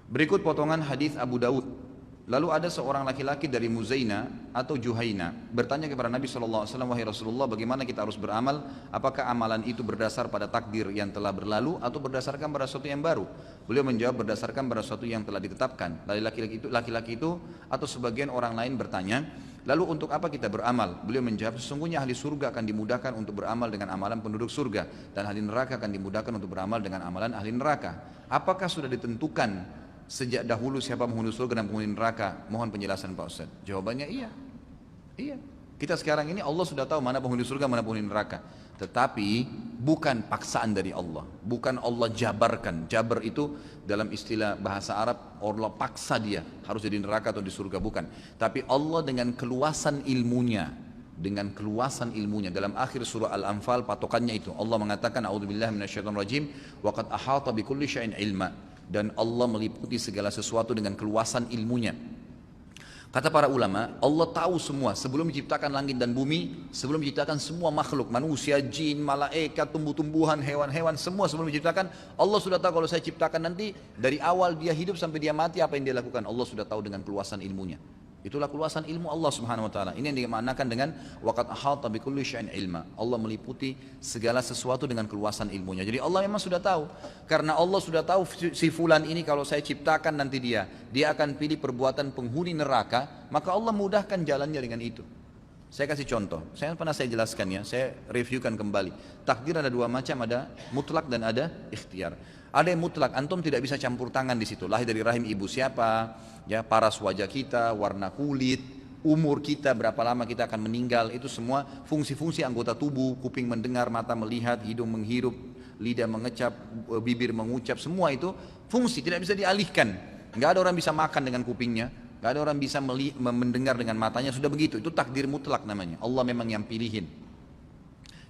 Berikut potongan hadis Abu Daud. Lalu ada seorang laki-laki dari Muzaina atau Juhaina bertanya kepada Nabi SAW, wahai Rasulullah, bagaimana kita harus beramal? Apakah amalan itu berdasar pada takdir yang telah berlalu atau berdasarkan pada sesuatu yang baru? Beliau menjawab, berdasarkan pada sesuatu yang telah ditetapkan. Lalu laki-laki itu atau sebagian orang lain bertanya, lalu untuk apa kita beramal? Beliau menjawab, sesungguhnya ahli surga akan dimudahkan untuk beramal dengan amalan penduduk surga, dan ahli neraka akan dimudahkan untuk beramal dengan amalan ahli neraka. Apakah sudah ditentukan sejak dahulu siapa penghuni surga dan penghuni neraka? Mohon penjelasan Pak Ustaz. Jawabannya iya. Iya. Kita sekarang ini Allah sudah tahu mana penghuni surga, mana penghuni neraka. Tetapi bukan paksaan dari Allah. Bukan Allah jabarkan. Jabar itu dalam istilah bahasa Arab, Allah paksa dia harus jadi neraka atau di surga, bukan. Tapi Allah dengan keluasan ilmunya, dengan keluasan ilmunya, dalam akhir surah Al-Anfal patokannya itu Allah mengatakan, a'udzubillahi minasyaitonirrajim, wa qad ahata bikulli syai'in ilma, dan Allah meliputi segala sesuatu dengan keluasan ilmunya. Kata para ulama, Allah tahu semua sebelum menciptakan langit dan bumi, sebelum menciptakan semua makhluk, manusia, jin, malaikat, tumbuh-tumbuhan, hewan-hewan, semua sebelum menciptakan, Allah sudah tahu kalau saya ciptakan nanti dari awal dia hidup sampai dia mati apa yang dia lakukan. Allah sudah tahu dengan keluasan ilmunya. Itulah keluasan ilmu Allah Subhanahu wa taala. Ini yang dimaknakan dengan waqad ahata bikulli syai'in ilma. Allah meliputi segala sesuatu dengan keluasan ilmunya. Jadi Allah memang sudah tahu. Karena Allah sudah tahu si fulan ini kalau saya ciptakan nanti dia akan pilih perbuatan penghuni neraka, maka Allah mudahkan jalannya dengan itu. Saya kasih contoh. Saya jelaskan ya, saya reviewkan kembali. Takdir ada dua macam, ada mutlak dan ada ikhtiar. Ada yang mutlak, antum tidak bisa campur tangan di situ. Lahir dari rahim ibu siapa, ya, paras wajah kita, warna kulit, umur kita, berapa lama kita akan meninggal, itu semua fungsi-fungsi anggota tubuh, kuping mendengar, mata melihat, hidung menghirup, lidah mengecap, bibir mengucap, semua itu fungsi, tidak bisa dialihkan. Nggak ada orang bisa makan dengan kupingnya, nggak ada orang bisa mendengar dengan matanya, sudah begitu. Itu takdir mutlak namanya. Allah memang yang pilihin.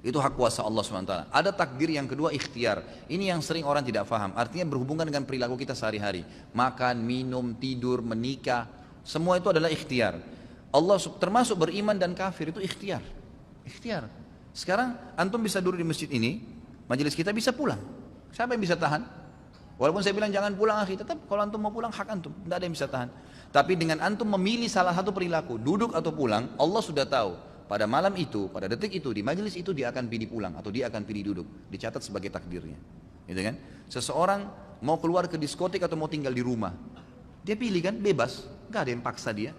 Itu hak kuasa Allah SWT. Ada takdir yang kedua, ikhtiar. Ini yang sering orang tidak faham. Artinya berhubungan dengan perilaku kita sehari-hari. Makan, minum, tidur, menikah, semua itu adalah ikhtiar. Allah termasuk beriman dan kafir itu ikhtiar. Ikhtiar. Sekarang antum bisa duduk di masjid ini, majelis kita bisa pulang. Siapa yang bisa tahan? Walaupun saya bilang jangan pulang akhi, tetap kalau antum mau pulang hak antum, tidak ada yang bisa tahan. Tapi dengan antum memilih salah satu perilaku, duduk atau pulang, Allah sudah tahu. Pada malam itu, pada detik itu, di majelis itu dia akan pilih pulang atau dia akan pilih duduk, dicatat sebagai takdirnya. Gitu kan? Seseorang mau keluar ke diskotik atau mau tinggal di rumah, dia pilih kan, bebas, nggak ada yang paksa dia.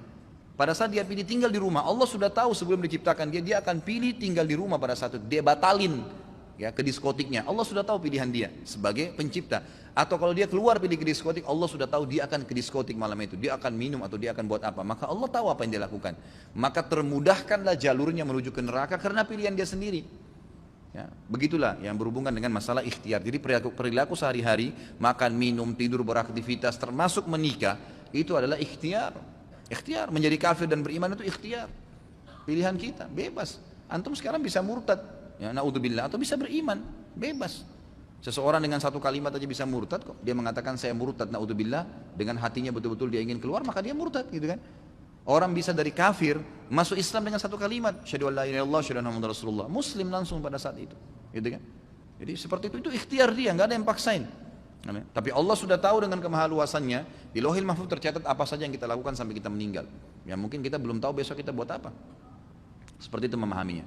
Pada saat dia pilih tinggal di rumah, Allah sudah tahu sebelum diciptakan dia akan pilih tinggal di rumah pada saat itu. Dia batalin ya ke diskotiknya. Allah sudah tahu pilihan dia sebagai pencipta. Atau kalau dia keluar pilih ke diskotik, Allah sudah tahu dia akan ke diskotik malam itu, dia akan minum atau dia akan buat apa, maka Allah tahu apa yang dia lakukan. Maka termudahkanlah jalurnya menuju ke neraka karena pilihan dia sendiri. Ya, begitulah yang berhubungan dengan masalah ikhtiar. Jadi perilaku sehari-hari, makan, minum, tidur, beraktivitas, termasuk menikah, itu adalah ikhtiar. Ikhtiar, menjadi kafir dan beriman itu ikhtiar. Pilihan kita, bebas. Antum sekarang bisa murtad, ya, naudzubillah, atau bisa beriman, bebas. Seseorang dengan satu kalimat aja bisa murtad kok. Dia mengatakan saya murtad, naudzubillah, dengan hatinya betul-betul dia ingin keluar, maka dia murtad, gitu kan. Orang bisa dari kafir masuk Islam dengan satu kalimat, syahadu an la ilaha illallah, syahadu anna muhammadar rasulullah, muslim langsung pada saat itu, gitu kan. Jadi seperti itu ikhtiar dia, nggak ada yang paksain. Tapi Allah sudah tahu dengan kemahaluasannya, di Lauhil Mahfuz tercatat apa saja yang kita lakukan sampai kita meninggal. Ya mungkin kita belum tahu besok kita buat apa. Seperti itu memahaminya.